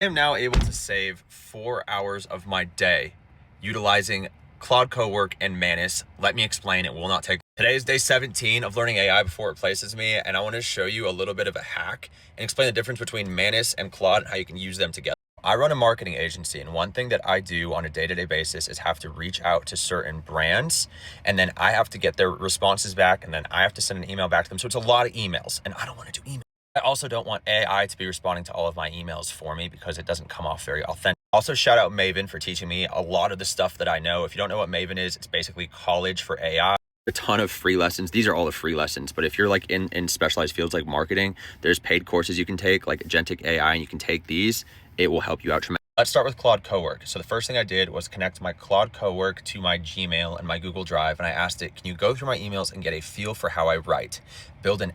I am now able to save 4 hours of my day utilizing Claude Cowork and Manus. Let me explain. It will not take. Today is day 17 of learning AI before it replaces me, and I want to show you a little bit of a hack and explain the difference between Manus and Claude and how you can use them together. I run a marketing agency, and one thing that I do on a day-to-day basis is have to reach out to certain brands, and then I have to get their responses back, and then I have to send an email back to them. So it's a lot of emails, and I don't want to do email. I also don't want AI to be responding to all of my emails for me because it doesn't come off very authentic. Also, shout out Maven for teaching me a lot of the stuff that I know. If you don't know what Maven is, it's basically college for AI. A ton of free lessons. These are all the free lessons, but if you're like in specialized fields like marketing, there's paid courses you can take like Agentic AI, and you can take these. It will help you out tremendously. Let's start with Claude Cowork. So the first thing I did was connect my Claude Cowork to my Gmail and my Google Drive, and I asked it, can you go through my emails and get a feel for how I write? Build a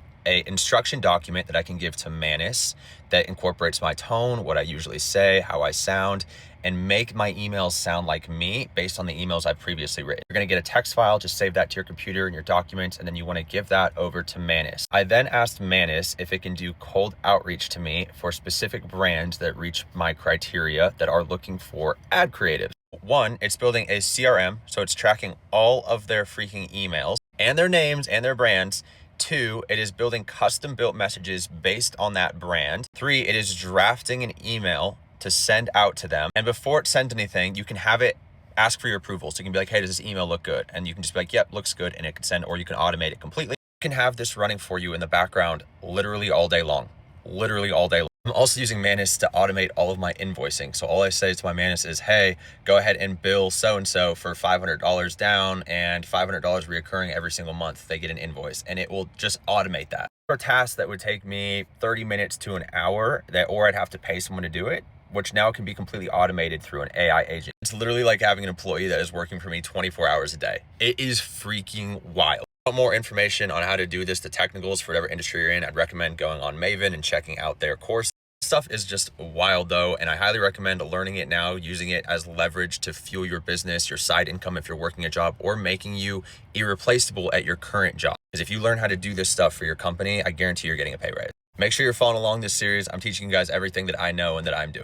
instruction document that I can give to Manus that incorporates my tone, what I usually say, how I sound, and make my emails sound like me based on the emails I've previously written. You're gonna get a text file, just save that to your computer and your documents, and then you wanna give that over to Manus. I then asked Manus if it can do cold outreach to me for specific brands that reach my criteria that are looking for ad creatives. One, it's building a CRM, so it's tracking all of their freaking emails and their names and their brands. Two, it is building custom built messages based on that brand. Three, it is drafting an email to send out to them. And before it sends anything, you can have it ask for your approval. So you can be like, hey, does this email look good? And you can just be like, yep, looks good. And it can send, or you can automate it completely. You can have this running for you in the background literally all day long, literally all day long. I'm also using Manus to automate all of my invoicing. So all I say to my Manus is, hey, go ahead and bill so-and-so for $500 down and $500 reoccurring every single month. They get an invoice, and it will just automate that. For tasks that would take me 30 minutes to an hour, or I'd have to pay someone to do it, which now can be completely automated through an AI agent. It's literally like having an employee that is working for me 24 hours a day. It is freaking wild. Want more information on how to do this, the technicals for whatever industry you're in, I'd recommend going on Maven and checking out their course. Stuff is just wild though, and I highly recommend learning it now, using it as leverage to fuel your business, your side income if you're working a job, or making you irreplaceable at your current job. Because if you learn how to do this stuff for your company, I guarantee you're getting a pay raise. Make sure you're following along this series. I'm teaching you guys everything that I know and that I'm doing.